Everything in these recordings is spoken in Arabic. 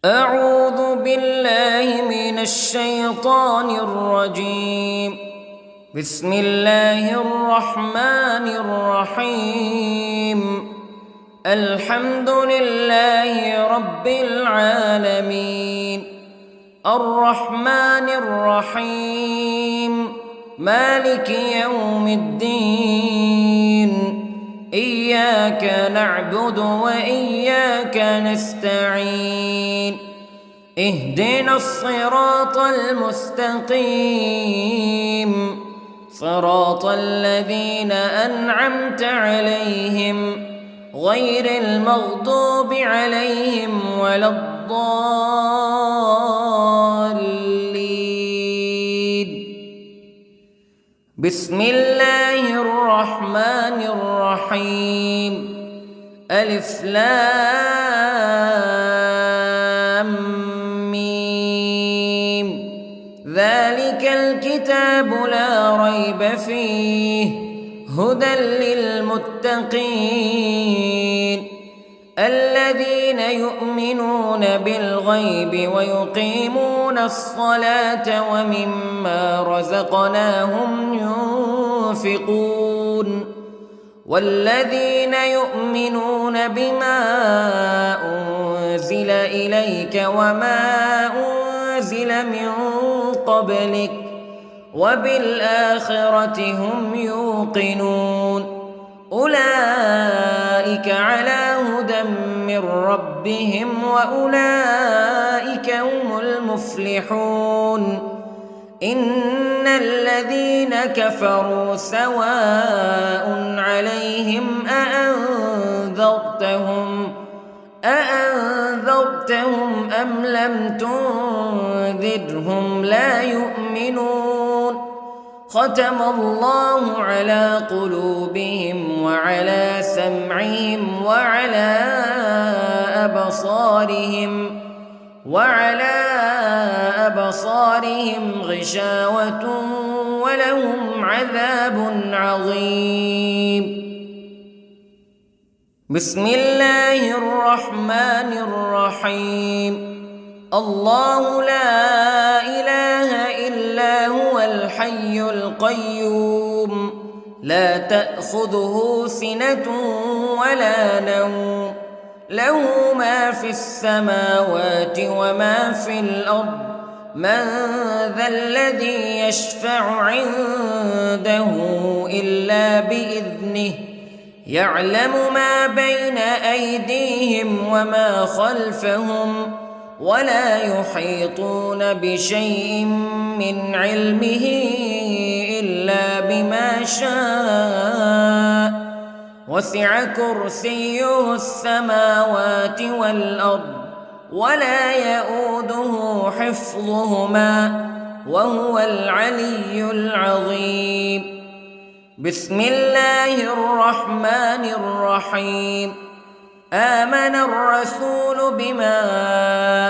أعوذ بالله من الشيطان الرجيم. بسم الله الرحمن الرحيم. الحمد لله رب العالمين، الرحمن الرحيم، مالك يوم الدين. إياك نعبد وإياك نستعين. اهدنا الصراط المستقيم، صراط الذين أنعمت عليهم غير المغضوب عليهم ولا الضالين. بسم الله الرحمن الرحيم. ألف لام ميم. ذلك الكتاب لا ريب فيه هدى للمتقين الذين يؤمنون بالغيب ويقيمون الصلاة ومما رزقناهم ينفقون والذين يؤمنون بما أنزل إليك وما أنزل من قبلك وبالآخرة هم يوقنون. أولئك على هدى من ربهم وأولئك هم المفلحون. إن الذين كفروا سواء عليهم أأنذرتهم أم لم تنذرهم لا يؤمنون. ختم الله على قلوبهم وعلى سمعهم وعلى أبصارهم غشاوة ولهم عذاب عظيم. بسم الله الرحمن الرحيم. الله لا إله إلا هو الحي القيوم لا تأخذه سنة ولا نوم له ما في السماوات وما في الأرض. من ذا الذي يشفع عنده إلا بإذنه يعلم ما بين أيديهم وما خلفهم ولا يحيطون بشيء من علمه إلا بما شاء. وسع كرسيه السماوات والأرض ولا يؤوده حفظهما وهو العلي العظيم. بسم الله الرحمن الرحيم. آمن الرسول بما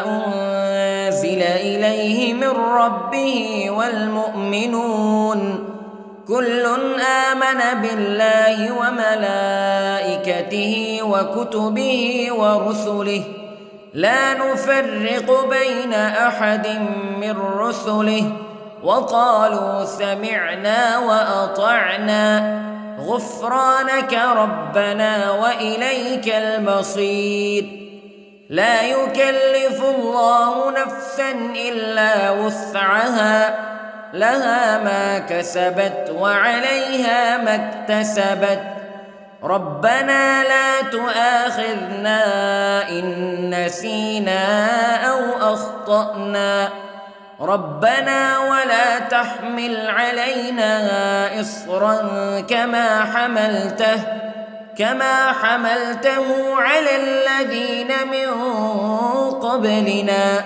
أنزل إليه من ربه والمؤمنون كل آمن بالله وملائكته وكتبه ورسله لا نفرق بين أحد من رسله وقالوا سمعنا وأطعنا غفرانك ربنا وإليك المصير. لا يكلف الله نفسا إلا وسعها لها ما كسبت وعليها ما اكتسبت. ربنا لا تؤاخذنا إن نسينا أو أخطأنا ربنا ولا تحمل علينا إصرا كما حملته على الذين من قبلنا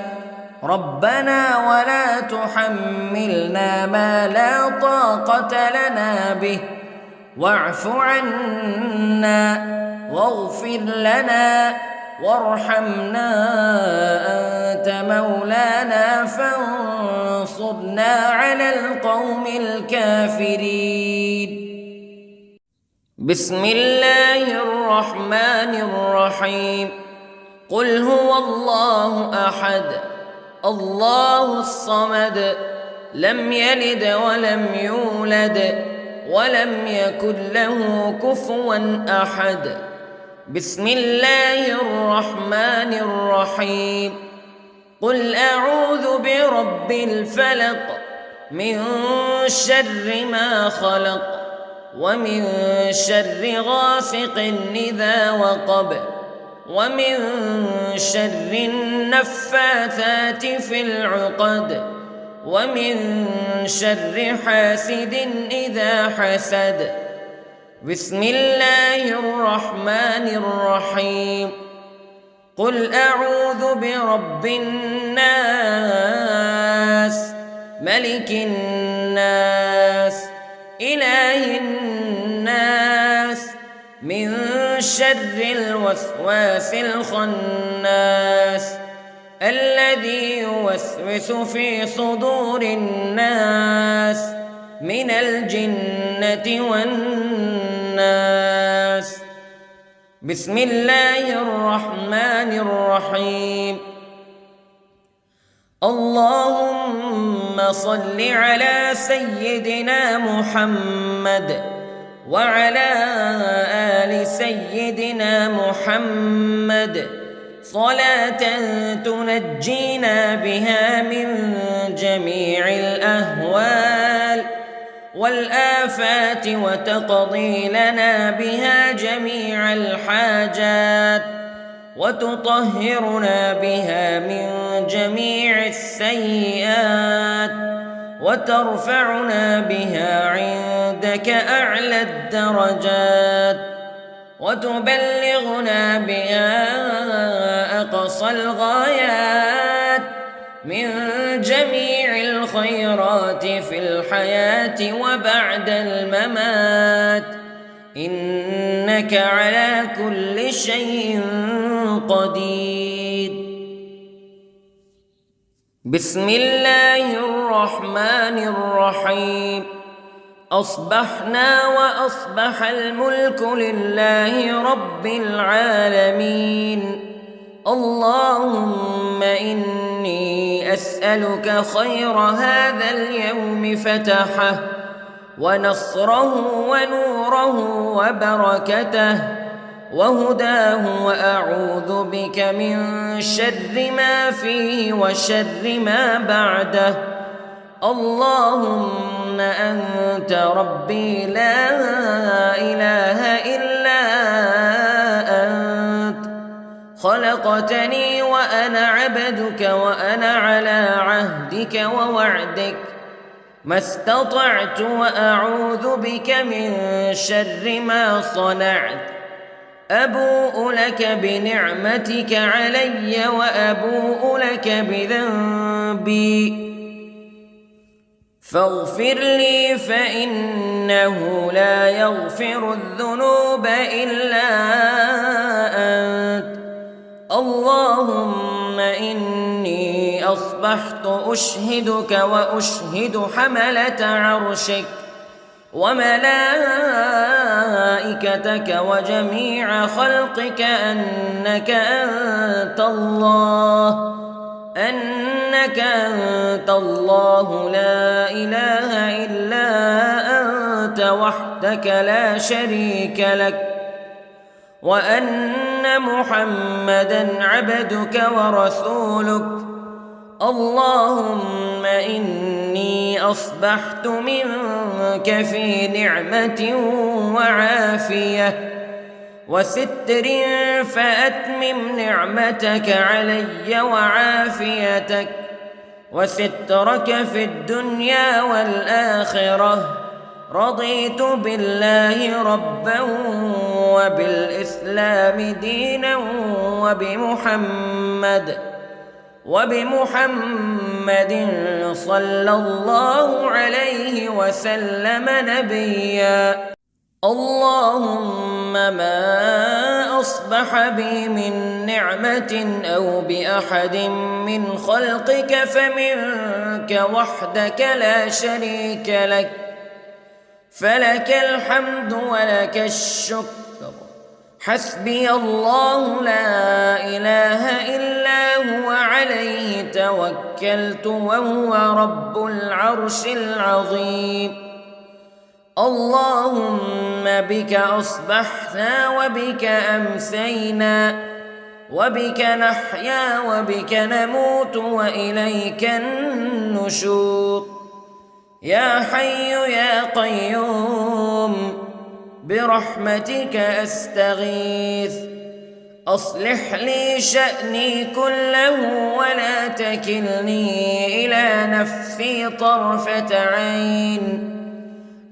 ربنا ولا تحملنا ما لا طاقة لنا به واعف عنا واغفر لنا وارحمنا أنت مولانا فانصرنا على القوم الكافرين. بسم الله الرحمن الرحيم. قل هو الله أحد الله الصمد لم يلد ولم يولد ولم يكن له كفوا أحد. بسم الله الرحمن الرحيم. قل أعوذ برب الفلق من شر ما خلق ومن شر غاسق إذا وقب ومن شر النفاثات في العقد ومن شر حاسد إذا حسد. بسم الله الرحمن الرحيم. قل أعوذ برب الناس ملك الناس إله الناس من شر الوسواس الخناس الذي يوسوس في صدور الناس من الجنة والناس. بسم الله الرحمن الرحيم. اللهم صل على سيدنا محمد وعلى آل سيدنا محمد صلاة تنجينا بها من جميع الأهوال والآفات وتقضي لنا بها جميع الحاجات وتطهرنا بها من جميع السيئات وترفعنا بها عندك أعلى الدرجات وتبلغنا بها أقصى الغايات من جميع الخيرات في الحياة وبعد الممات إنك على كل شيء قدير. بسم الله الرحمن الرحيم. أصبحنا وأصبح الملك لله رب العالمين. اللهم إني أسألك خير هذا اليوم فتحه ونصره ونوره وبركته وهداه وأعوذ بك من شر ما فيه وشر ما بعده. اللهم أنت ربي لا إله إلا أنت خلقتني وأنا عبدك وأنا على عهدك ووعدك ما استطعت وأعوذ بك من شر ما صنعت. أبوء لك بنعمتك علي وأبوء لك بذنبي فاغفر لي فإنه لا يغفر الذنوب إلا أنت. اللهم إني أصبحت أشهدك وأشهد حملة عرشك وملائكتك وجميع خلقك أنك أنت الله لا إله إلا أنت وحدك لا شريك لك وأن محمدًا عبدك ورسولك. اللهم إني أصبحت منك في نعمة وعافية وستر فأتمم نعمتك علي وعافيتك وسترك في الدنيا والآخرة. رضيت بالله ربا وبالإسلام دينا وبمحمد صلى الله عليه وسلم نبيا. اللهم ما أصبح بي من نعمة أو بأحد من خلقك فمنك وحدك لا شريك لك فلك الحمد ولك الشكر حسبي الله لا إله إلا هو عليه توكلت وهو رب العرش العظيم. اللهم بك أصبحنا وبك أمسينا وبك نحيا وبك نموت وإليك النشور. يا حي يا قيوم برحمتك أستغيث، أصلح لي شأني كله ولا تكلني إلى نفسي طرفة عين.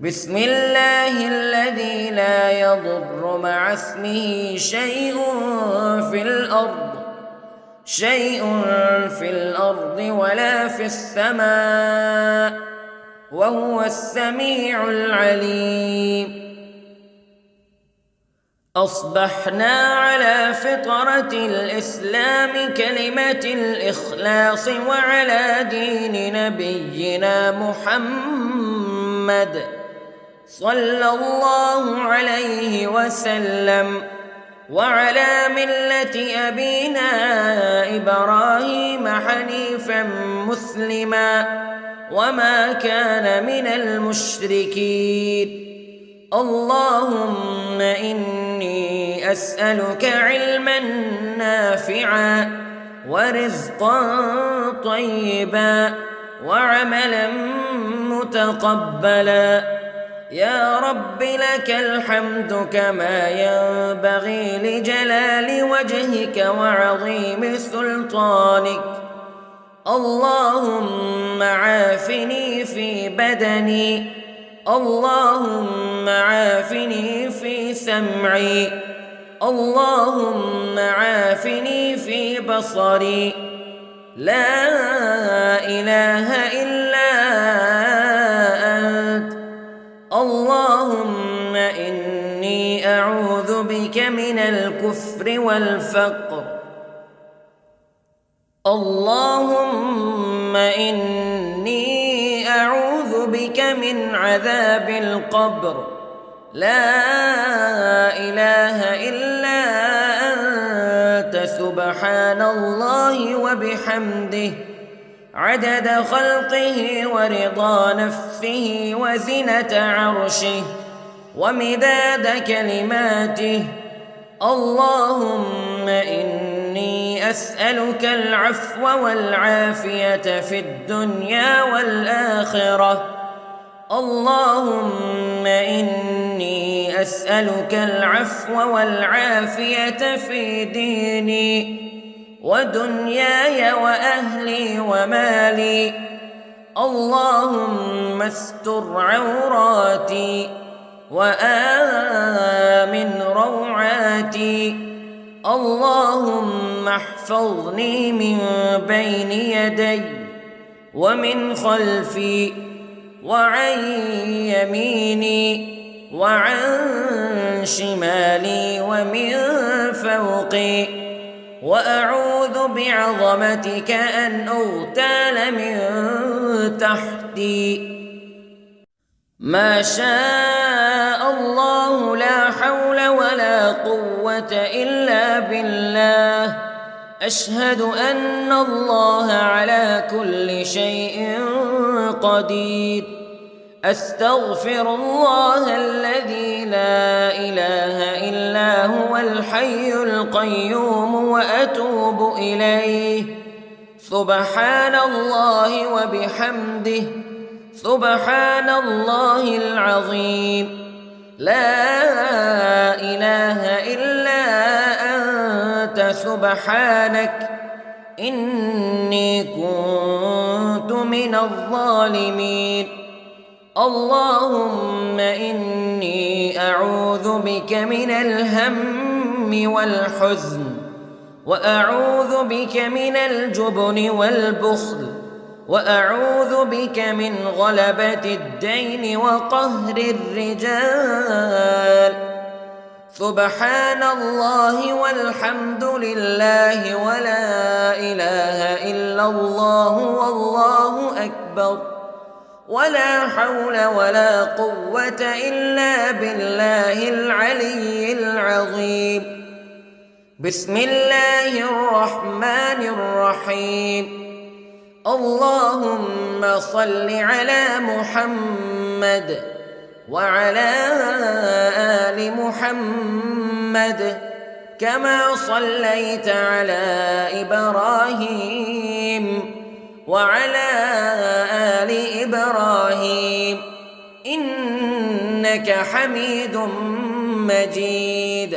بسم الله الذي لا يضر مع اسمه شيء في الأرض ولا في السماء وهو السميع العليم. أصبحنا على فطرة الإسلام كلمة الإخلاص وعلى دين نبينا محمد صلى الله عليه وسلم وعلى ملة أبينا إبراهيم حنيفا مسلما وما كان من المشركين. اللهم إني أسألك علما نافعا ورزقا طيبا وعملا متقبلا. يا رب لك الحمد كما ينبغي لجلال وجهك وعظيم سلطانك. اللهم عافني في بدني، اللهم عافني في سمعي، اللهم عافني في بصري. لا إله إلا أنت. اللهم إني أعوذ بك من الكفر والفقر. اللهم إني أعوذ بك من عذاب القبر. لا إله إلا أنت سبحان الله وبحمده عدد خلقه ورضا نفسه وزنة عرشه ومداد كلماته. اللهم إني أسألك العفو والعافية في الدنيا والآخرة. اللهم إني أسألك العفو والعافية في ديني ودنياي وأهلي ومالي. اللهم استر عوراتي وآمن روعاتي. اللهم احفظني من بين يدي ومن خلفي وعن يميني وعن شمالي ومن فوقي، وأعوذ بعظمتك أن أغتال من تحتي. ما شاء الله لا حول ولا قوة إلا بالله. أشهد أن الله على كل شيء قدير. أستغفر الله الذي لا إله إلا هو الحي القيوم وأتوب إليه. سبحان الله وبحمده سبحان الله العظيم. لا إله إلا أنت سبحانك إني كنت من الظالمين. اللهم إني أعوذ بك من الهم والحزن، وأعوذ بك من الجبن والبخل، وأعوذ بك من غلبة الدين وقهر الرجال. سبحان الله والحمد لله ولا إله إلا الله والله أكبر. ولا حول ولا قوة إلا بالله العلي العظيم. بسم الله الرحمن الرحيم. اللهم صل على محمد وعلى آل محمد كما صليت على إبراهيم وعلى آل إبراهيم إنك حميد مجيد.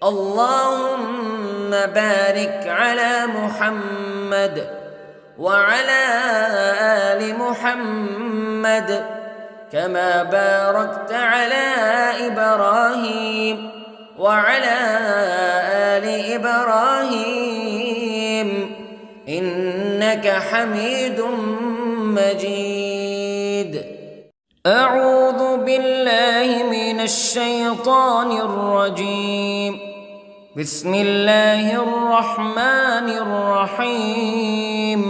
اللهم بارك على محمد وعلى آل محمد كما باركت على إبراهيم وعلى آل إبراهيم إنك حميد مجيد. أعوذ بالله من الشيطان الرجيم. بسم الله الرحمن الرحيم.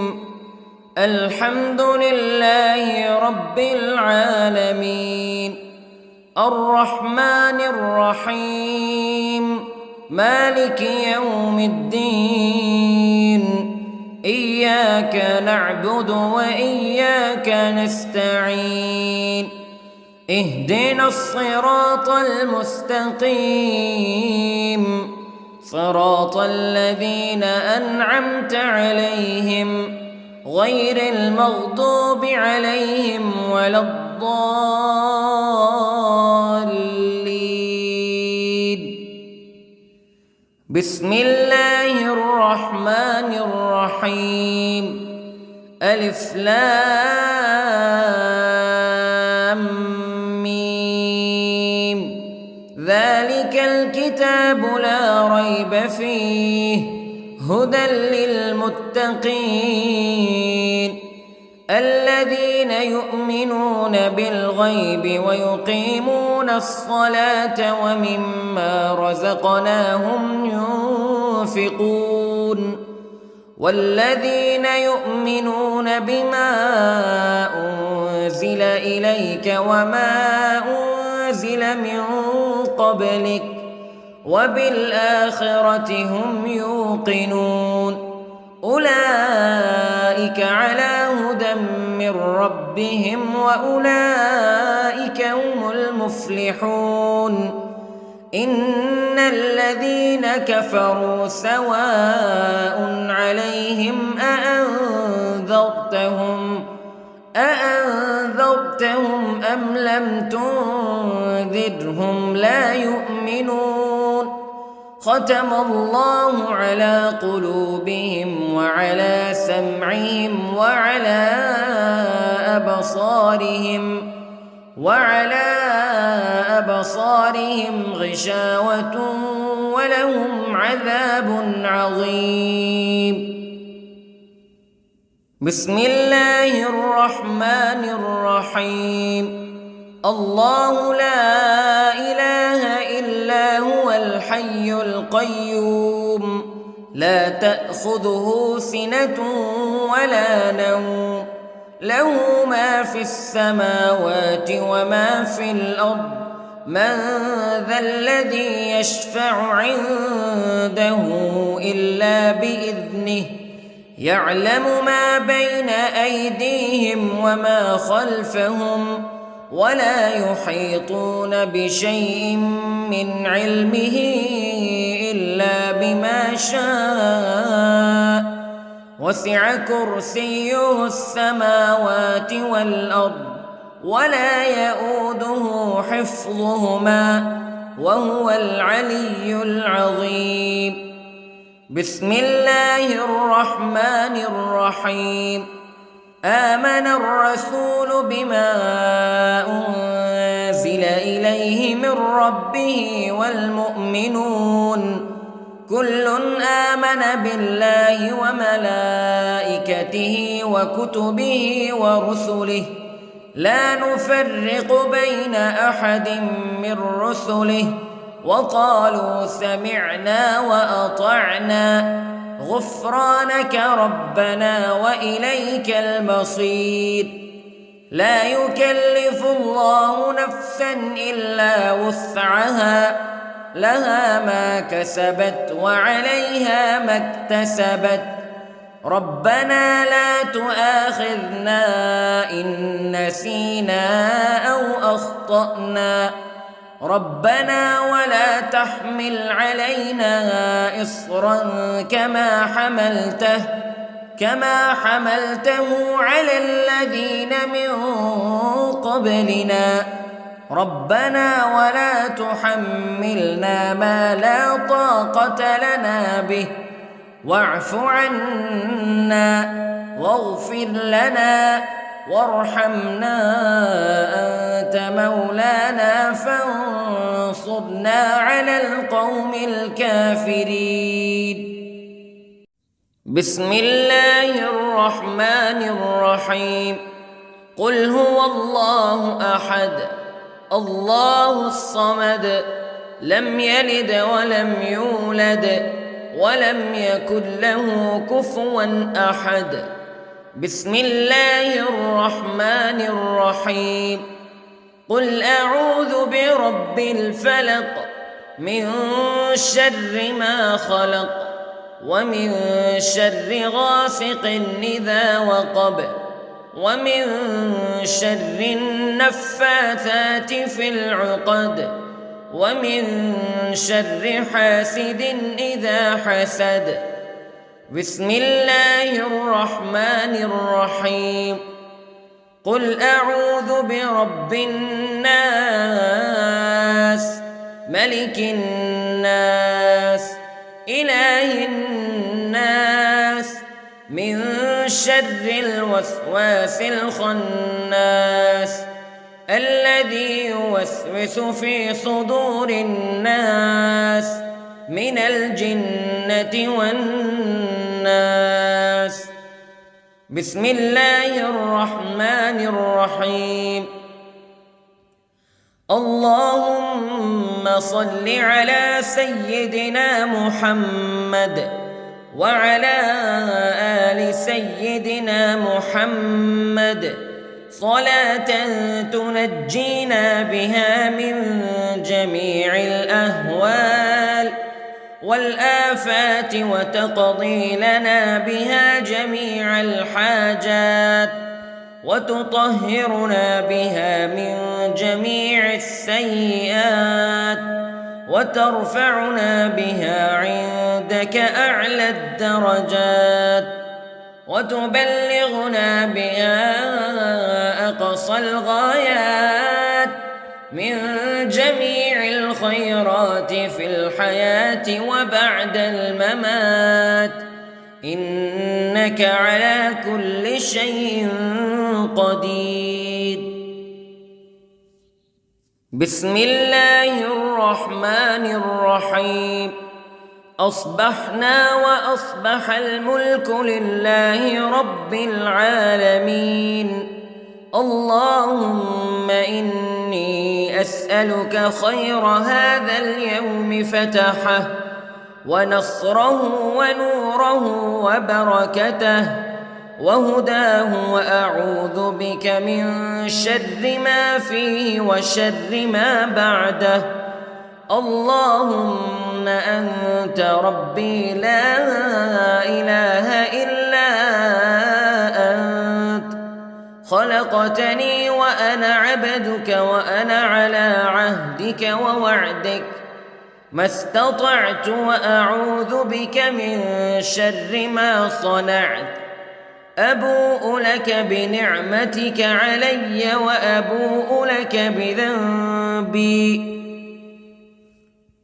الحمد لله رب العالمين الرحمن الرحيم مالك يوم الدين إياك نعبد وإياك نستعين اهدنا الصراط المستقيم صراط الذين أنعمت عليهم غير المغضوب عليهم ولا الضالين. بسم الله الرحمن الرحيم. ألف لام ميم. ذلك الكتاب لا ريب فيه هدى للمتقين الذين يؤمنون بالغيب ويقيمون الصلاة ومما رزقناهم ينفقون والذين يؤمنون بما أنزل إليك وما أنزل من قبلك وبالآخرة هم يوقنون أولئك على هدى من ربهم وأولئك هم المفلحون. إن الذين كفروا سواء عليهم أأنذرتهم أم لم تنذرهم لا يؤمنون. ختم الله على قلوبهم وعلى سمعهم وعلى أبصارهم غشاوة ولهم عذاب عظيم. بسم الله الرحمن الرحيم. الله لا إله إلا هو الحي القيوم لا تأخذه سنة ولا نوم له ما في السماوات وما في الأرض من ذا الذي يشفع عنده إلا بإذنه يعلم ما بين أيديهم وما خلفهم ولا يحيطون بشيء من علمه إلا بما شاء وسع كرسيه السماوات والأرض ولا يؤوده حفظهما وهو العلي العظيم. بسم الله الرحمن الرحيم. آمن الرسول بما أنزل إليه من ربه والمؤمنون كل آمن بالله وملائكته وكتبه ورسله لا نفرق بين أحد من رسله وقالوا سمعنا وأطعنا غفرانك ربنا وإليك المصير. لا يكلف الله نفسا إلا وسعها لها ما كسبت وعليها ما اكتسبت ربنا لا تؤاخذنا إن نسينا أو أخطأنا ربنا ولا تحمل علينا إصرا كما حملته على الذين من قبلنا ربنا ولا تحملنا ما لا طاقة لنا به واعف عنا واغفر لنا وارحمنا أنت مولانا فانصرنا على القوم الكافرين. بسم الله الرحمن الرحيم. قل هو الله أحد الله الصمد لم يلد ولم يولد ولم يكن له كفوا أحد. بسم الله الرحمن الرحيم. قل أعوذ برب الفلق من شر ما خلق ومن شر غاسق إذا وقب ومن شر النفاثات في العقد ومن شر حاسد إذا حسد. بسم الله الرحمن الرحيم. قل أعوذ برب الناس ملك الناس إله الناس من شر الوسواس الخناس الذي يوسوس في صدور الناس من الجنة والناس. بسم الله الرحمن الرحيم. اللهم صل على سيدنا محمد وعلى آل سيدنا محمد صلاة تنجينا بها من جميع الأهوال والآفات وتقضي لنا بها جميع الحاجات وتطهرنا بها من جميع السيئات وترفعنا بها عندك أعلى الدرجات وتبلغنا بها أقصى الغايات من جميع الخيرات في الحياة وبعد الممات إنك على كل شيء قدير. بسم الله الرحمن الرحيم. أصبحنا وأصبح الملك لله رب العالمين. اللهم إني أسألك خير هذا اليوم فتحه ونصره ونوره وبركته وهداه وأعوذ بك من شر ما فيه وشر ما بعده. اللهم أنت ربي لا إله إلا أنت خلقتني وأنا عبدك وأنا على عهدك ووعدك ما استطعت وأعوذ بك من شر ما صنعت. أبوء لك بنعمتك علي وأبوء لك بذنبي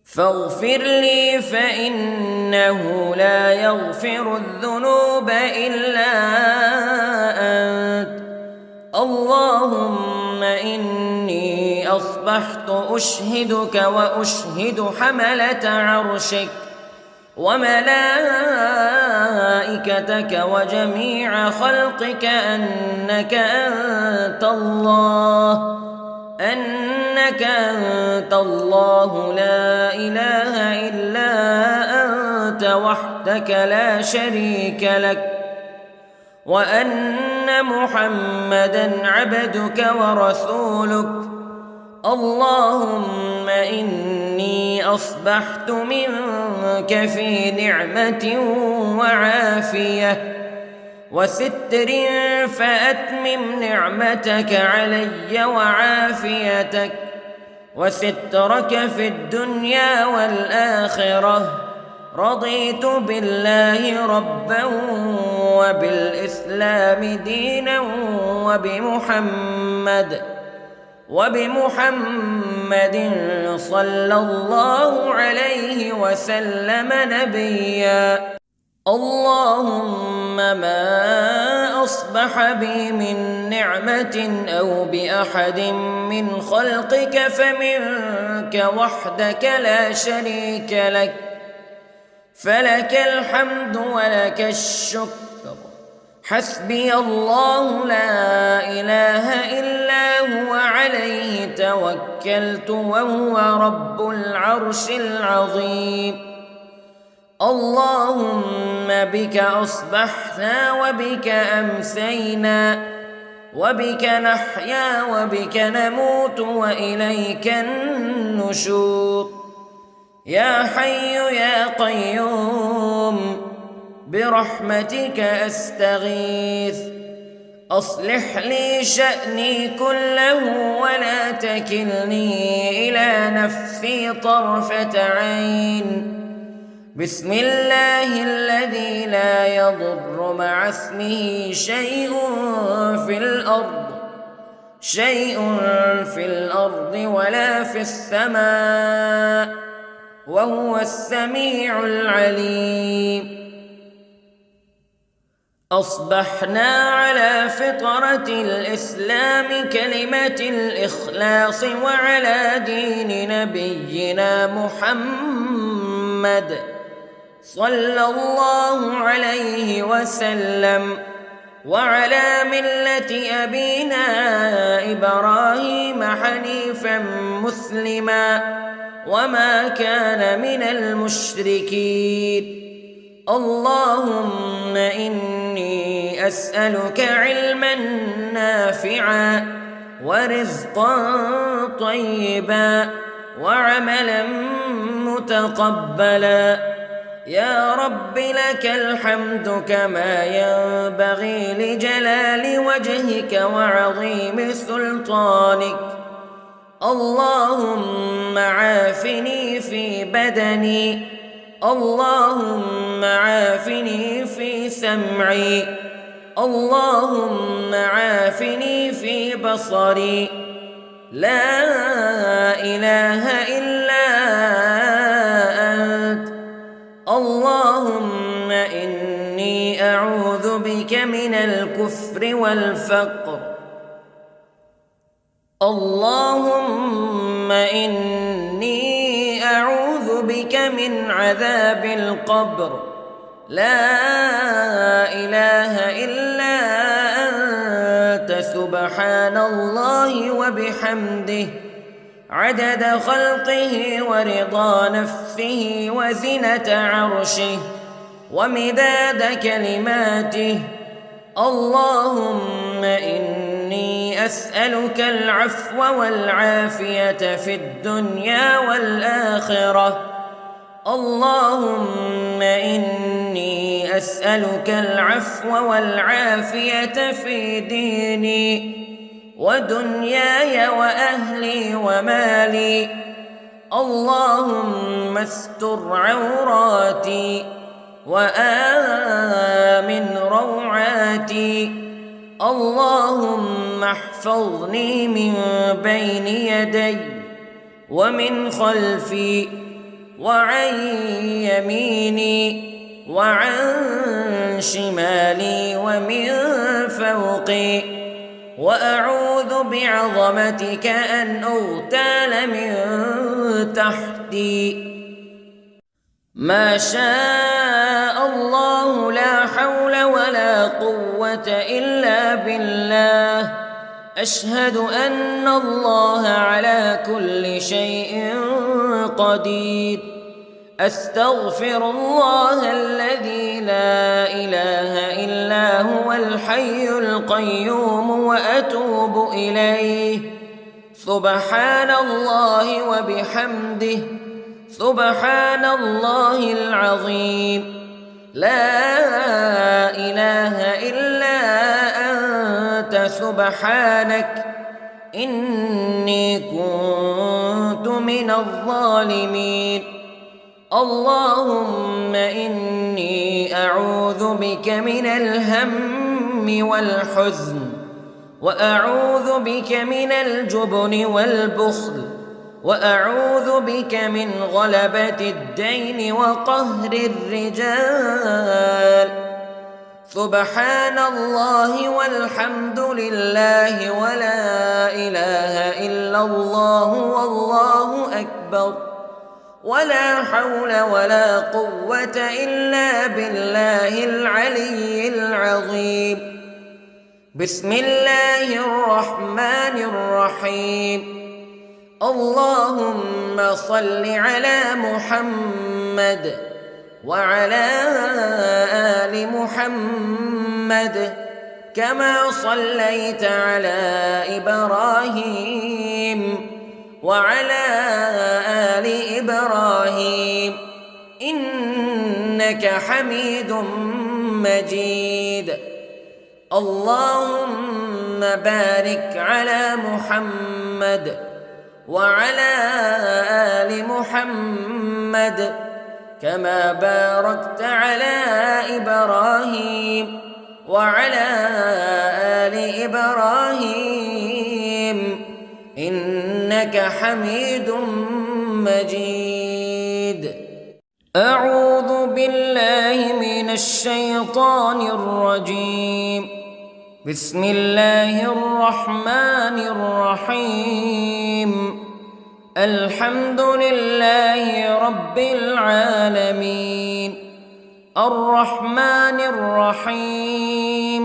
فاغفر لي فإنه لا يغفر الذنوب إلا أنت. اللهم إني أصبحت أشهدك وأشهد حملة عرشك وملائكتك وجميع خلقك أنك أنت الله لا إله إلا أنت وحدك لا شريك لك وأن أن محمدًا عبدك ورسولك. اللهم إني أصبحت منك في نعمة وعافية وستر، فأتمم نعمتك علي وعافيتك وسترك في الدنيا والآخرة. رضيت بالله ربا وبالإسلام دينا وبمحمد صلى الله عليه وسلم نبيا. اللهم ما أصبح بي من نعمة أو بأحد من خلقك فمنك وحدك لا شريك لك، فلك الحمد ولك الشكر. حسبي الله لا إله إلا هو عليه توكلت وهو رب العرش العظيم. اللهم بك أصبحنا وبك أمسينا وبك نحيا وبك نموت وإليك النشور. يا حي يا قيوم برحمتك أستغيث، أصلح لي شأني كله ولا تكلني إلى نفسي طرفة عين. بسم الله الذي لا يضر مع اسمه شيء في الأرض ولا في السماء، وهو السميع العليم. أصبحنا على فطرة الإسلام كلمة الإخلاص وعلى دين نبينا محمد صلى الله عليه وسلم، وعلى ملة أبينا إبراهيم حنيفا مسلما وما كان من المشركين. اللهم إني أسألك علما نافعا ورزقا طيبا وعملا متقبلا. يا رب لك الحمد كما ينبغي لجلال وجهك وعظيم سلطانك. اللهم عافني في بدني، اللهم عافني في سمعي، اللهم عافني في بصري. لا إله إلا أنت. اللهم إني أعوذ بك من الكفر والفقر. اللهم إني أعوذ بك من عذاب القبر. لا إله إلا أنت سبحان الله وبحمده عدد خلقه ورضا نفسه وزنة عرشه ومداد كلماته. اللهم إني أسألك العفو والعافية في الدنيا والآخرة. اللهم إني أسألك العفو والعافية في ديني ودنياي وأهلي ومالي. اللهم استر عوراتي وآمن روعاتي. اللهم احفظني من بين يدي ومن خلفي وعن يميني وعن شمالي ومن فوقي، وأعوذ بعظمتك أن أغتال من تحتي. ما شاء الله لا حول ولا قوة إلا بالله. أشهد أن الله على كل شيء قدير. أستغفر الله الذي لا إله إلا هو الحي القيوم وأتوب إليه. سبحان الله وبحمده، سبحان الله العظيم. لا إله إلا أنت سبحانك إني كنت من الظالمين. اللهم إني أعوذ بك من الهم والحزن، وأعوذ بك من الجبن والبخل، وأعوذ بك من غلبة الدين وقهر الرجال. سبحان الله والحمد لله ولا إله إلا الله والله أكبر، ولا حول ولا قوة إلا بالله العلي العظيم. بسم الله الرحمن الرحيم. اللهم صل على محمد وعلى آل محمد كما صليت على إبراهيم وعلى آل إبراهيم إنك حميد مجيد. اللهم بارك على محمد وعلى آل محمد كما باركت على إبراهيم وعلى آل إبراهيم إنك حميد مجيد. أعوذ بالله من الشيطان الرجيم. بسم الله الرحمن الرحيم. الحمد لله رب العالمين، الرحمن الرحيم،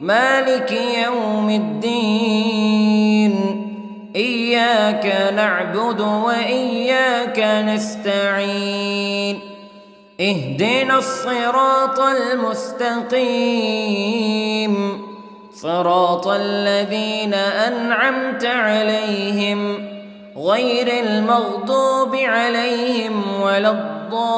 مالك يوم الدين. إياك نعبد وإياك نستعين. اهدنا الصراط المستقيم، صراط الذين أنعمت عليهم غير المغضوب عليهم ولا الضالين.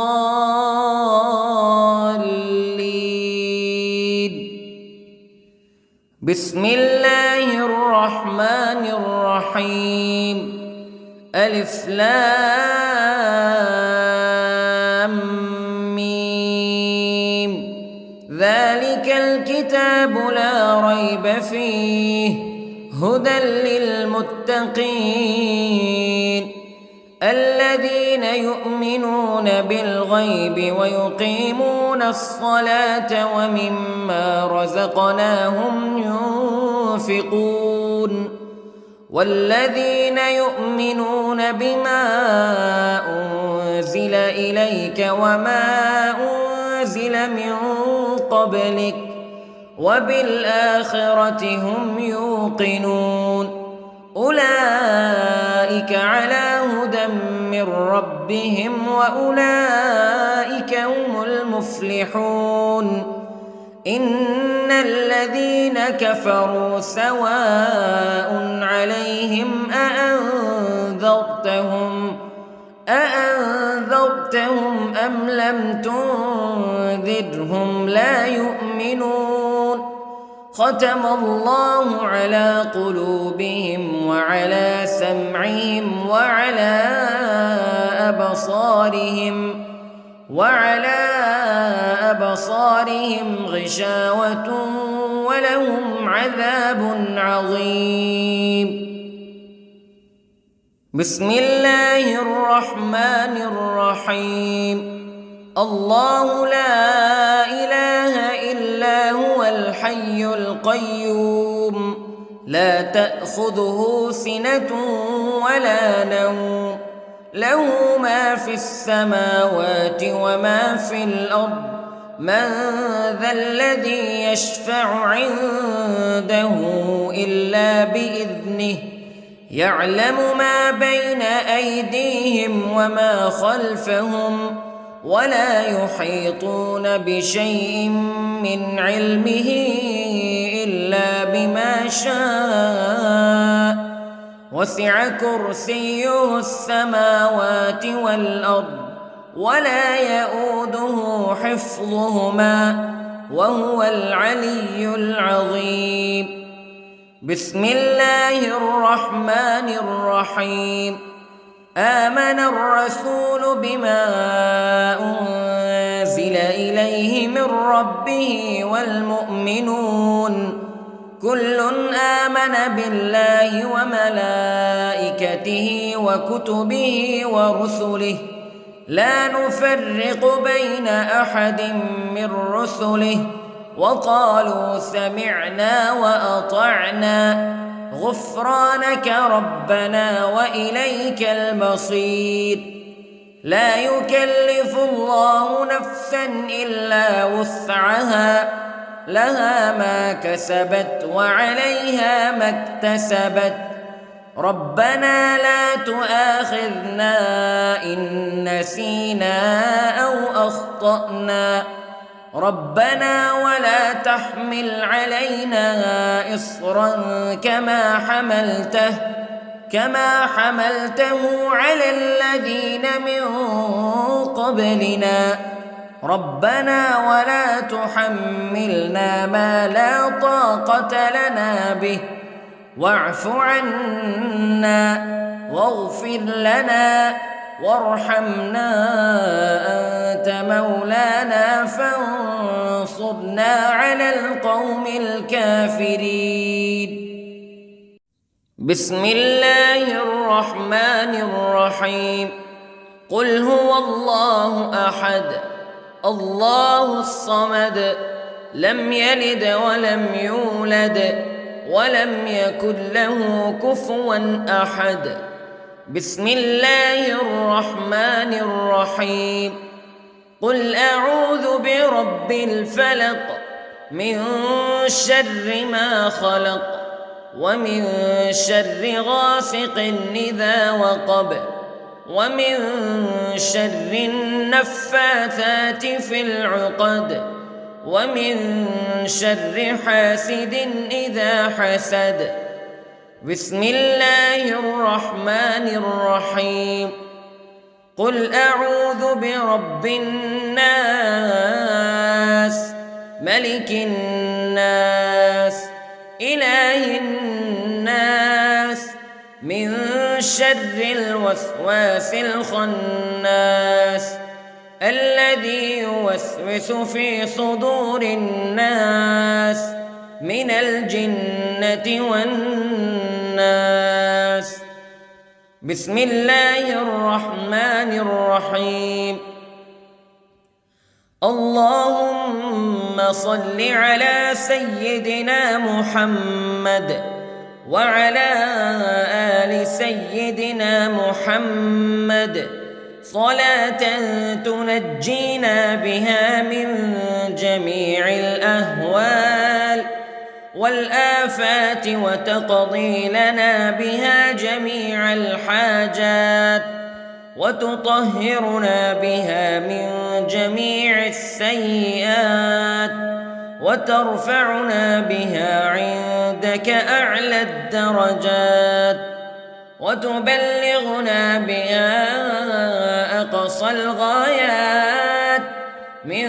بسم الله الرحمن الرحيم. ألف لام ميم. ذلك الكتاب لا ريب فيه هدى للمتقين الذين يؤمنون بالغيب ويقيمون الصلاة ومما رزقناهم ينفقون والذين يؤمنون بما أنزل إليك وما أنزل من قبلك وبالآخرة هم يوقنون أولئك على هدى من ربهم وأولئك هم المفلحون. إن الذين كفروا سواء عليهم أأنذرتهم أم لم تنذرهم لا يؤمنون. ختم الله على قلوبهم وعلى سمعهم وعلى أبصارهم غشاوة ولهم عذاب عظيم. بسم الله الرحمن الرحيم. الله لا إله إلا هو الحي القيوم لا تأخذه سنة ولا نوم له ما في السماوات وما في الأرض من ذا الذي يشفع عنده إلا بإذنه يعلم ما بين أيديهم وما خلفهم ولا يحيطون بشيء من علمه إلا بما شاء وسع كرسيه السماوات والأرض ولا يؤوده حفظهما وهو العلي العظيم. بسم الله الرحمن الرحيم. آمن الرسول بما أنزل إليه من ربه والمؤمنون كل آمن بالله وملائكته وكتبه ورسله لا نفرق بين أحد من رسله وقالوا سمعنا وأطعنا غفرانك ربنا وإليك المصير. لا يكلف الله نفسا إلا وسعها لها ما كسبت وعليها ما اكتسبت ربنا لا تؤاخذنا إن نسينا أو أخطأنا ربنا ولا تحمل علينا إصرا كما حملته على الذين من قبلنا ربنا ولا تحملنا ما لا طاقة لنا به واعف عنا واغفر لنا وارحمنا أنت مولانا فانصرنا على القوم الكافرين. بسم الله الرحمن الرحيم. قل هو الله أحد الله الصمد لم يلد ولم يولد ولم يكن له كفوا أحد. بسم الله الرحمن الرحيم. قل أعوذ برب الفلق من شر ما خلق ومن شر غاسق إذا وقب ومن شر النفاثات في العقد ومن شر حاسد إذا حسد. بسم الله الرحمن الرحيم. قل أعوذ برب الناس ملك الناس إله الناس من شر الوسواس الخناس الذي يوسوس في صدور الناس من الجنة والناس. بسم الله الرحمن الرحيم. اللهم صل على سيدنا محمد وعلى آل سيدنا محمد صلاة تنجينا بها من جميع الأهوال والآفات وتقضي لنا بها جميع الحاجات وتطهرنا بها من جميع السيئات وترفعنا بها عندك أعلى الدرجات وتبلغنا بها أقصى الغايات من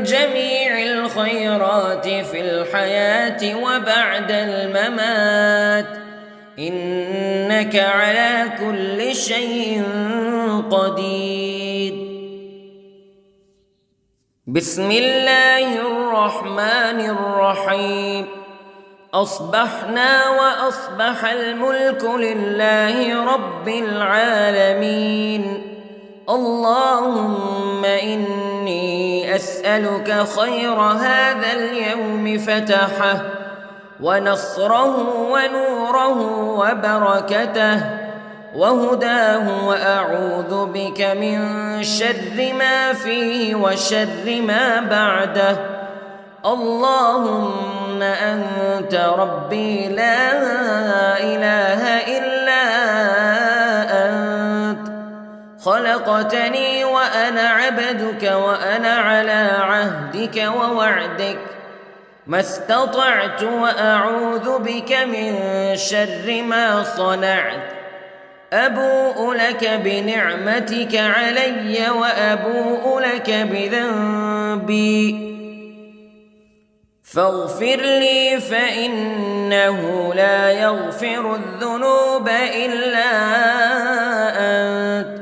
جميع الخيرات في الحياة وبعد الممات إنك على كل شيء قدير. بسم الله الرحمن الرحيم. أصبحنا وأصبح الملك لله رب العالمين. اللهم إني أسألك خير هذا اليوم فتحه ونصره ونوره وبركته وهداه وأعوذ بك من شر ما فيه وشر ما بعده. اللهم أنت ربي لا إله إلا خلقتني وأنا عبدك وأنا على عهدك ووعدك ما استطعت وأعوذ بك من شر ما صنعت أبوء لك بنعمتك علي وأبوء لك بذنبي فاغفر لي فإنه لا يغفر الذنوب إلا أنت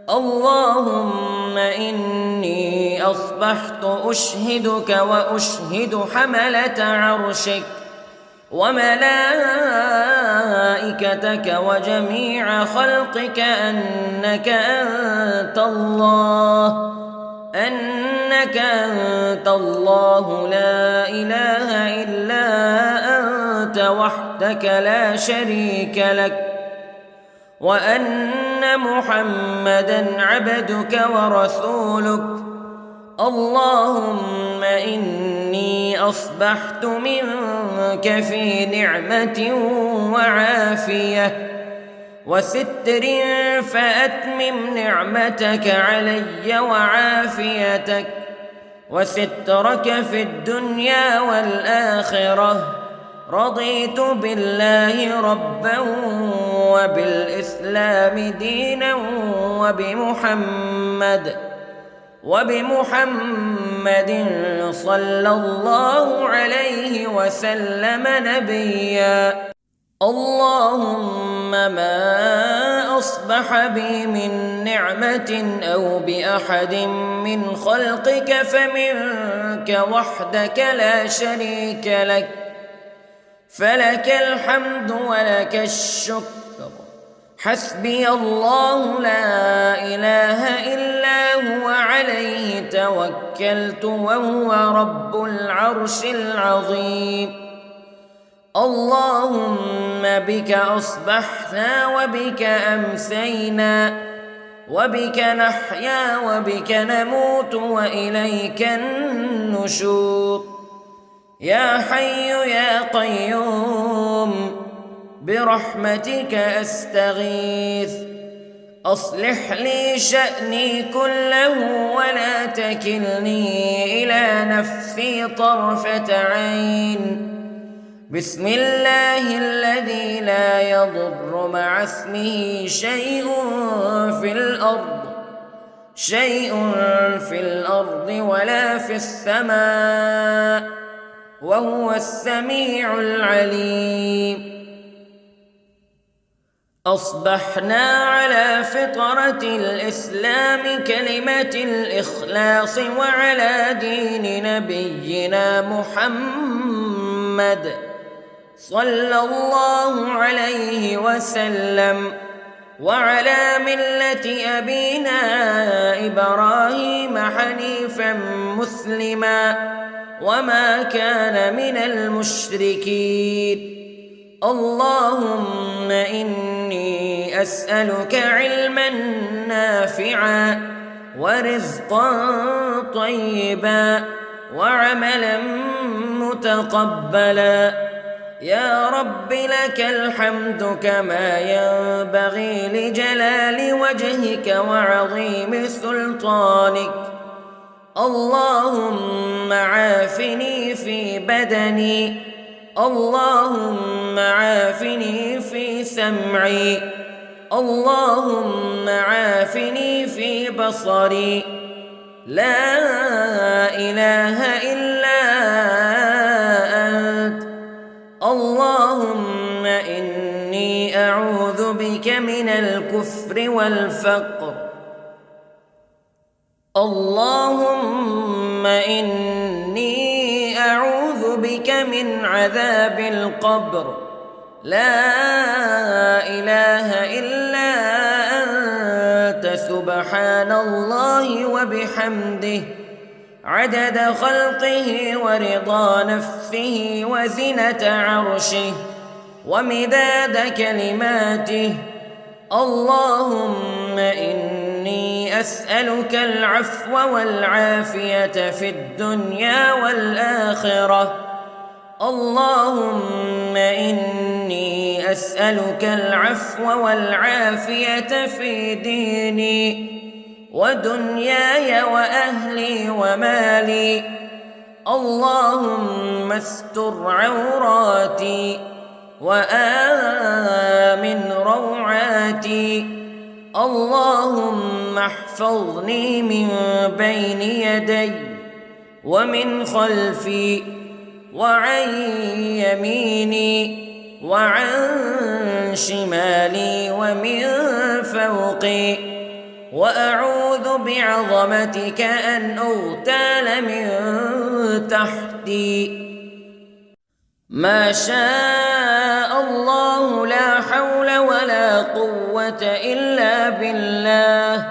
اللهم إني أصبحت أشهدك وأشهد حملة عرشك وملائكتك وجميع خلقك أنك أنت الله لا إله إلا أنت وحدك لا شريك لك وأن محمدًا عبدك ورسولك اللهم إني أصبحت منك في نعمة وعافية وستر فأتمم نعمتك علي وعافيتك وسترك في الدنيا والآخرة رضيت بالله ربا وبالإسلام دينا وبمحمد صلى الله عليه وسلم نبيا اللهم ما أصبح بي من نعمة أو بأحد من خلقك فمنك وحدك لا شريك لك فلك الحمد ولك الشكر حسبي الله لا إله إلا هو عليه توكلت وهو رب العرش العظيم اللهم بك أصبحنا وبك أمسينا وبك نحيا وبك نموت وإليك النشور يا حي يا قيوم برحمتك أستغيث أصلح لي شأني كله ولا تكلني إلى نفسي طرفة عين بسم الله الذي لا يضر مع اسمه شيء في الأرض ولا في السماء وهو السميع العليم أصبحنا على فطرة الإسلام كلمة الإخلاص وعلى دين نبينا محمد صلى الله عليه وسلم وعلى ملة أبينا إبراهيم حنيفا مسلما وما كان من المشركين اللهم إني أسألك علما نافعا ورزقا طيبا وعملا متقبلا يا رب لك الحمد كما ينبغي لجلال وجهك وعظيم سلطانك اللهم عافني في بدني اللهم عافني في سمعي اللهم عافني في بصري لا إله إلا أنت اللهم إني أعوذ بك من الكفر والفقر اللهم إني أعوذ بك من عذاب القبر لا إله إلا أنت سبحان الله وبحمده عدد خلقه ورضا نفسه وزنة عرشه ومداد كلماته اللهم إني أسألك العفو والعافية في الدنيا والآخرة اللهم إني أسألك العفو والعافية في ديني ودنياي وأهلي ومالي. اللهم استر عوراتي وآمن روعاتي. اللهم احفظني من بين يدي ومن خلفي وعن يميني وعن شمالي ومن فوقي، وأعوذ بعظمتك أن أغتال من تحتي. ما شاء الله لا حول ولا قوة إلا بالله.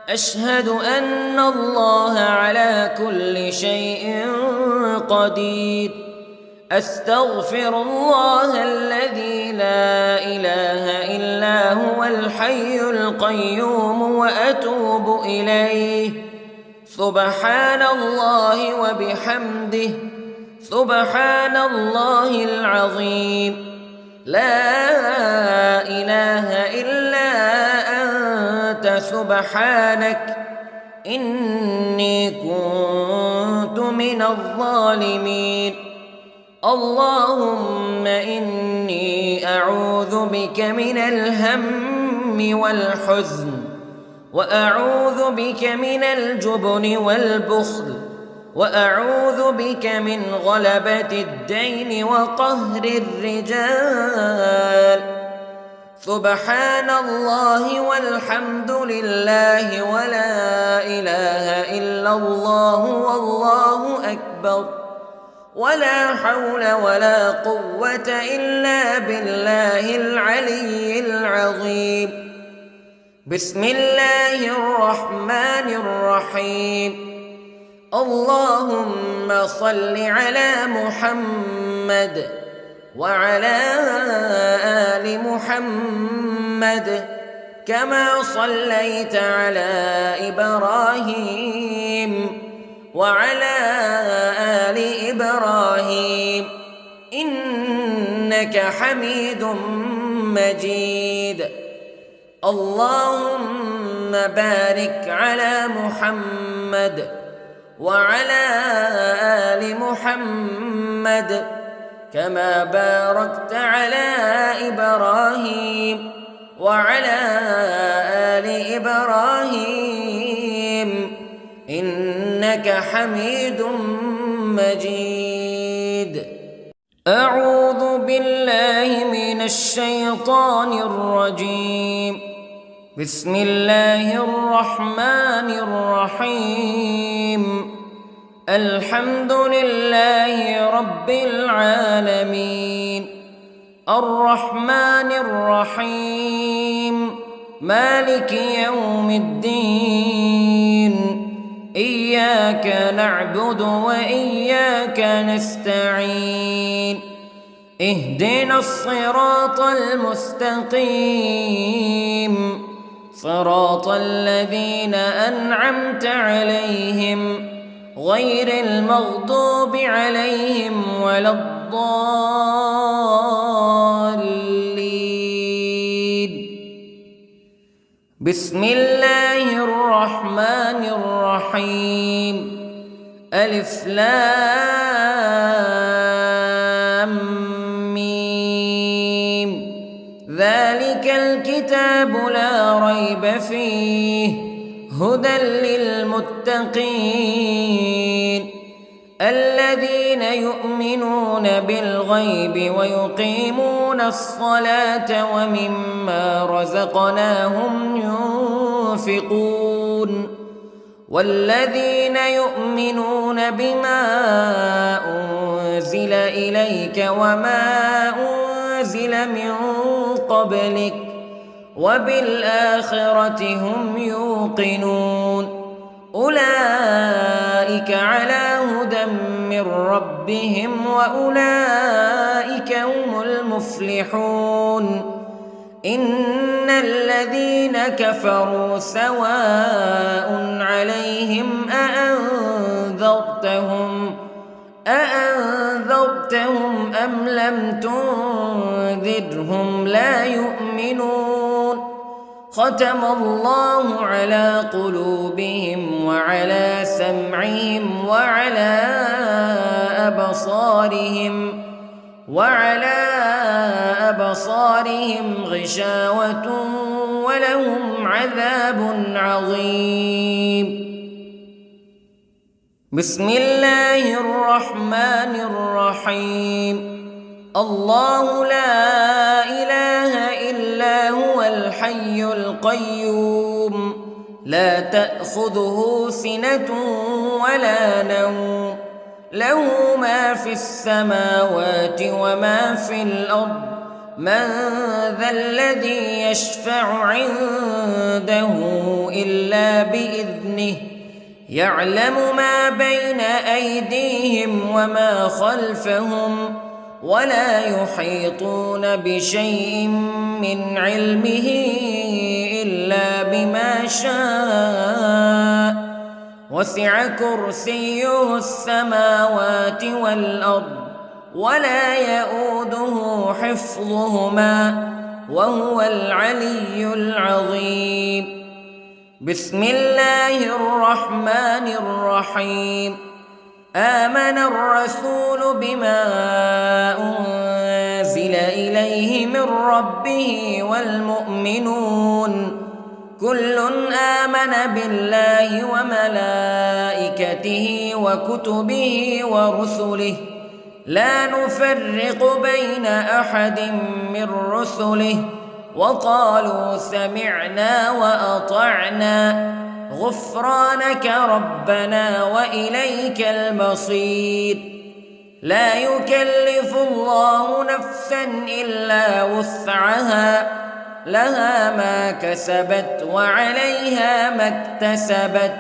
أشهد أن الله على كل شيء قدير. أستغفر الله الذي لا إله إلا هو الحي القيوم وأتوب إليه. سبحان الله وبحمده، سبحان الله العظيم. لا إله إلا أنت سبحانك إني كنت من الظالمين. اللهم إني أعوذ بك من الهم والحزن، وأعوذ بك من الجبن والبخل، وأعوذ بك من غلبة الدين وقهر الرجال. سبحان الله والحمد لله ولا إله إلا الله والله أكبر، ولا حول ولا قوة إلا بالله العلي العظيم. بسم الله الرحمن الرحيم. اللهم صل على محمد وعلى آل محمد كما صليت على إبراهيم وعلى آل إبراهيم إنك حميد مجيد. اللهم بارك على محمد وعلى آل محمد كما باركت على إبراهيم وعلى آل إبراهيم إنك حميد مجيد. أعوذ بالله من الشيطان الرجيم. بسم الله الرحمن الرحيم. الحمد لله رب العالمين، الرحمن الرحيم، مالك يوم الدين. إياك نعبد وإياك نستعين. اهدنا الصراط المستقيم، صراط الذين أنعمت عليهم غير المغضوب عليهم ولا الضالين. بسم الله الرحمن الرحيم. ألف لام ميم. ذلك الكتاب لا ريب فيه هدى للمتقين الذين يؤمنون بالغيب ويقيمون الصلاة ومما رزقناهم ينفقون والذين يؤمنون بما أنزل إليك وما أنزل من قبلك وبالآخرة هم يوقنون أولئك على هدى من ربهم وأولئك هم المفلحون إن الذين كفروا سواء عليهم أأنذرتهم أم لم تنذرهم لا يؤمنون ختم الله على قلوبهم وعلى سمعهم وعلى أبصارهم غشاوة ولهم عذاب عظيم. بسم الله الرحمن الرحيم. الله لا إله إلا هو الحي القيوم لا تأخذه سنة ولا نوم له ما في السماوات وما في الأرض من ذا الذي يشفع عنده إلا بإذنه يعلم ما بين أيديهم وما خلفهم ولا يحيطون بشيء من علمه إلا بما شاء وسع كرسيه السماوات والأرض ولا يؤوده حفظهما وهو العلي العظيم. بسم الله الرحمن الرحيم. آمن الرسول بما أنزل إليه من ربه والمؤمنون كل آمن بالله وملائكته وكتبه ورسله لا نفرق بين أحد من رسله وقالوا سمعنا وأطعنا غفرانك ربنا وإليك المصير. لا يكلف الله نفسا إلا وسعها لها ما كسبت وعليها ما اكتسبت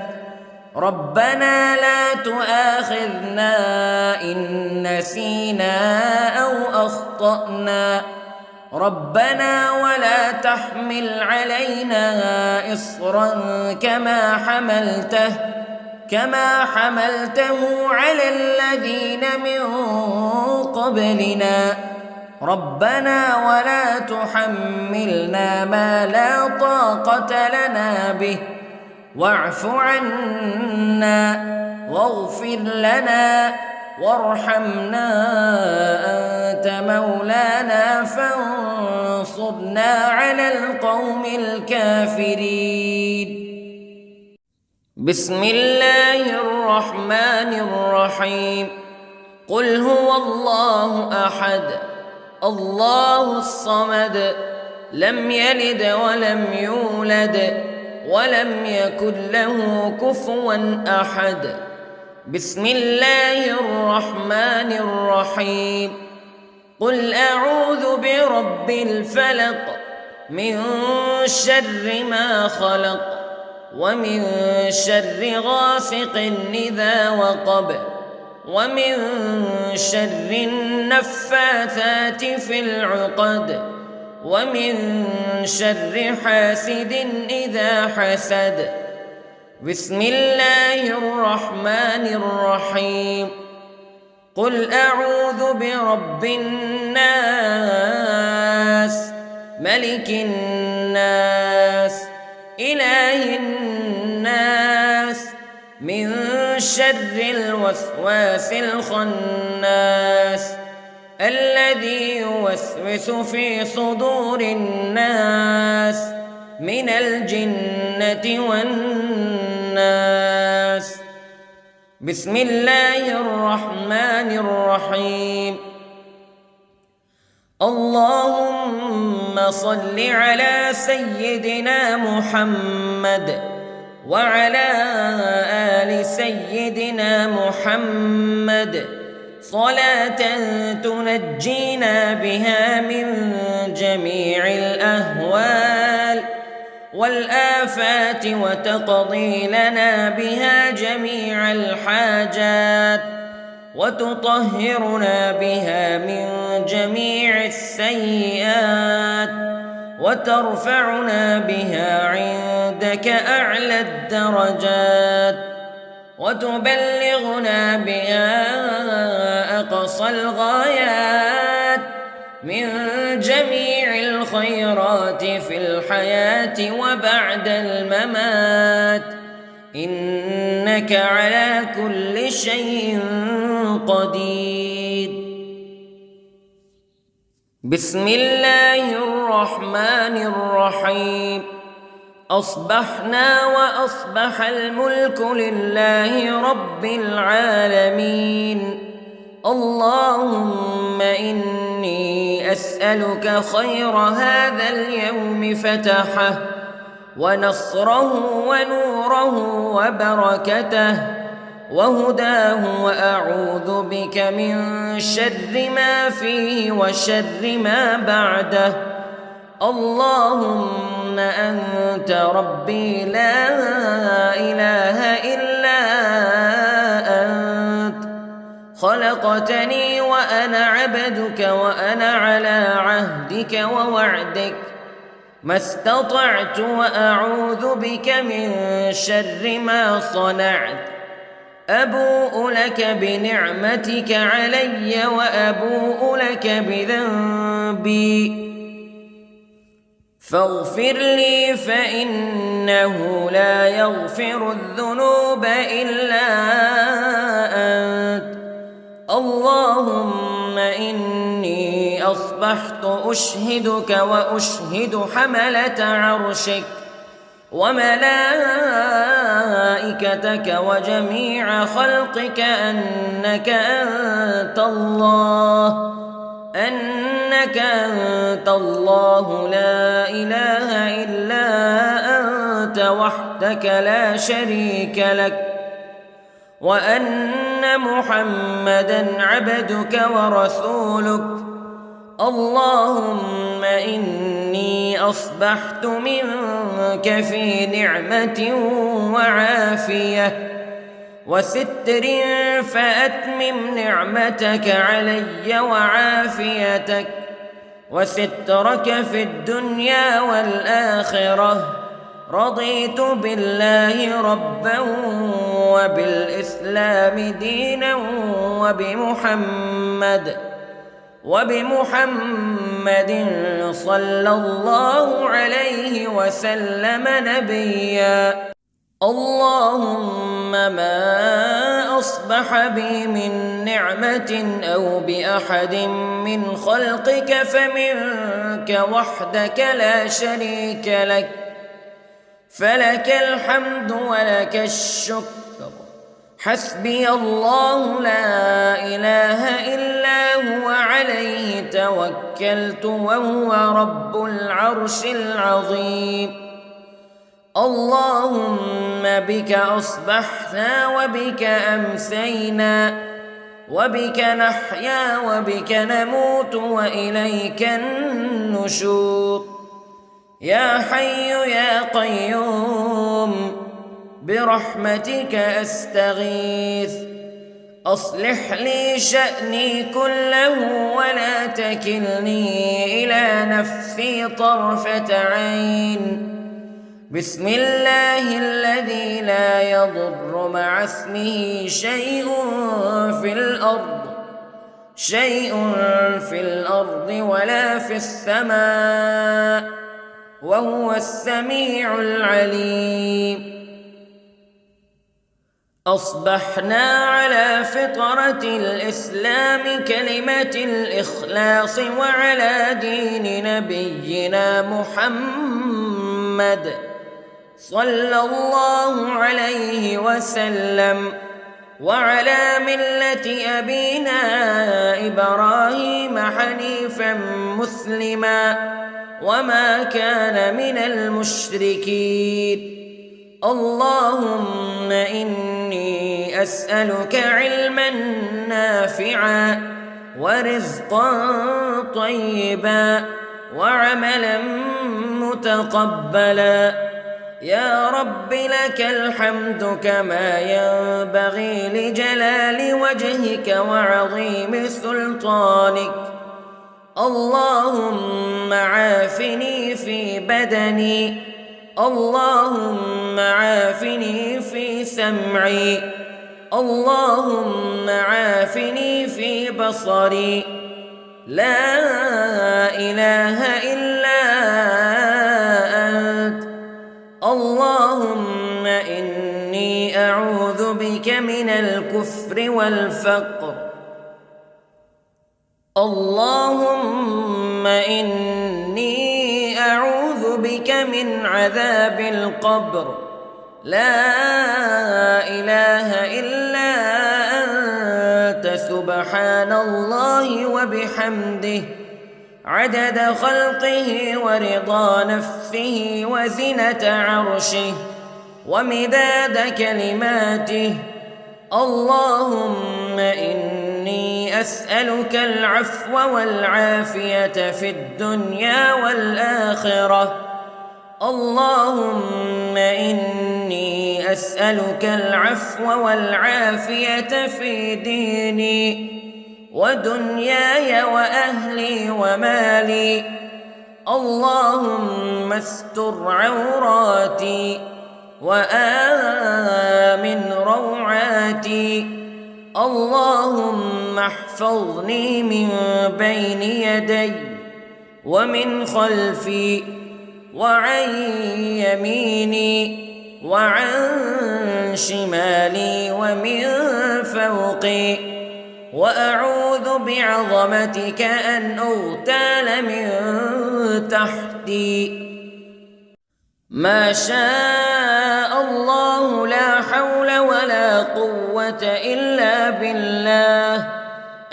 ربنا لا تؤاخذنا إن نسينا أو أخطأنا ربنا ولا تحمل علينا إصرا كما حملته على الذين من قبلنا ربنا ولا تحملنا ما لا طاقة لنا به واعف عنا واغفر لنا وارحمنا أنت مولانا فانصرنا على القوم الكافرين. بسم الله الرحمن الرحيم. قل هو الله أحد الله الصمد لم يلد ولم يولد ولم يكن له كفوا أحد. بسم الله الرحمن الرحيم. قل أعوذ برب الفلق من شر ما خلق ومن شر غاسق إذا وقب ومن شر النفاثات في العقد ومن شر حاسد إذا حسد. بسم الله الرحمن الرحيم. قل أعوذ برب الناس ملك الناس إله الناس من شر الوسواس الخناس الذي يوسوس في صدور الناس من الجنة والناس. بسم الله الرحمن الرحيم. اللهم صل على سيدنا محمد وعلى آل سيدنا محمد صلاة تنجينا بها من جميع الأهوال والآفات وتقضي لنا بها جميع الحاجات وتطهرنا بها من جميع السيئات وترفعنا بها عندك أعلى الدرجات. وتبلغنا بها أقصى الغايات من جميع الخيرات في الحياة وبعد الممات، إنك على كل شيء قدير. بسم الله الرحمن الرحيم. أصبحنا وأصبح الملك لله رب العالمين. اللهم إني أسألك خير هذا اليوم فتحه ونصره ونوره وبركته وهداه، وأعوذ بك من شر ما فيه وشر ما بعده. اللهم أنت ربي لا إله إلا أنت، خلقتني وأنا عبدك وأنا على عهدك ووعدك ما استطعت، وأعوذ بك من شر ما صنعت. أبوء لك بنعمتك علي وأبوء لك بذنبي، فاغفر لي فإنه لا يغفر الذنوب إلا أنت. اللهم إني أصبحت أشهدك وأشهد حملة عرشك وملائكتك وجميع خلقك أنك أنت الله لا إله إلا أنت وحدك لا شريك لك، وأن محمدًا عبدك ورسولك. اللهم إني أصبحت منك في نعمة وعافية وستر، فأتمم نعمتك علي وعافيتك وسترك في الدنيا والآخرة. رضيت بالله ربا وبالإسلام دينا وبمحمد صلى الله عليه وسلم نبيا. اللهم ما أصبح بي من نعمة أو بأحد من خلقك فمنك وحدك لا شريك لك، فلك الحمد ولك الشكر. حسبي الله لا إله إلا هو عليه توكلت وهو رب العرش العظيم. اللهم بك أصبحنا وبك أمسينا وبك نحيا وبك نموت وإليك النشور. يا حي يا قيوم برحمتك أستغيث، أصلح لي شأني كله ولا تكلني إلى نفسي طرفة عين. بسم الله الذي لا يضر مع اسمه شيء في الأرض ولا في السماء، وهو السميع العليم. أصبحنا على فطرة الإسلام كلمة الإخلاص وعلى دين نبينا محمد صلى الله عليه وسلم، وعلى ملة أبينا إبراهيم حنيفا مسلما وما كان من المشركين. اللهم إني أسألك علما نافعا ورزقا طيبا وعملا متقبلا. يا رب لك الحمد كما ينبغي لجلال وجهك وعظيم سلطانك. اللهم عافني في بدني، اللهم عافني في سمعي، اللهم عافني في بصري لا إله إلا أنت اللهم إني أعوذ بك من الكفر والفقر اللهم إني أعوذ بك من عذاب القبر لا إله إلا أنت سبحان الله وبحمده عدد خلقه ورضا نفسه وزنة عرشه ومداد كلماته اللهم إني أسألك العفو والعافية في الدنيا والآخرة اللهم إني أسألك العفو والعافية في ديني ودنياي وأهلي ومالي اللهم استر عوراتي وآمن روعاتي اللهم احفظني من بين يدي ومن خلفي وعن يميني وعن شمالي ومن فوقي وأعوذ بعظمتك أن أغتال من تحتي ما شاء الله لا حول ولا قوة إلا بالله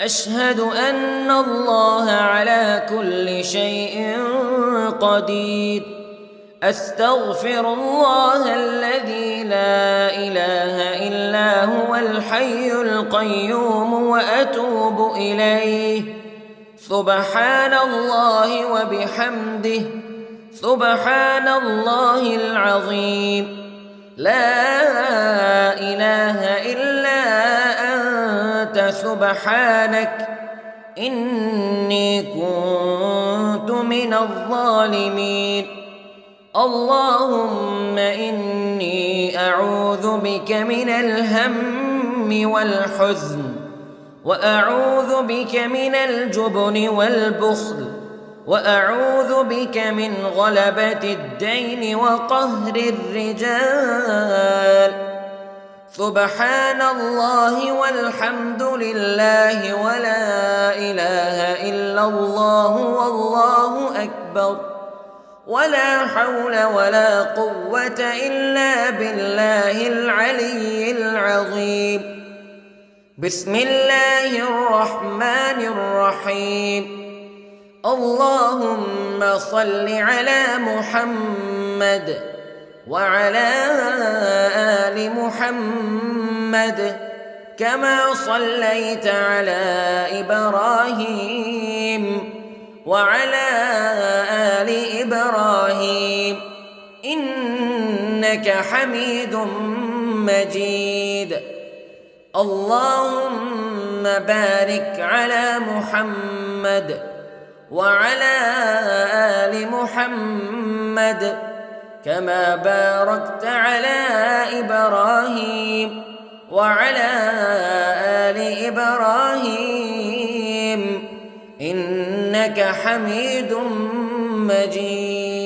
أشهد أن الله على كل شيء قدير أستغفر الله الذي لا إله إلا هو الحي القيوم وأتوب إليه سبحان الله وبحمده سبحان الله العظيم لا إله إلا أنت سبحانك إني كنت من الظالمين اللهم إني أعوذ بك من الهم والحزن وأعوذ بك من الجبن والبخل وأعوذ بك من غلبة الدين وقهر الرجال سبحان الله والحمد لله ولا إله إلا الله والله أكبر ولا حول ولا قوة إلا بالله العلي العظيم بسم الله الرحمن الرحيم اللهم صل على محمد وعلى آل محمد كما صليت على إبراهيم وعلى آل إبراهيم إنك حميد مجيد اللهم بارك على محمد وعلى آل محمد كما باركت على إبراهيم وعلى آل إبراهيم إنك حميد مجيد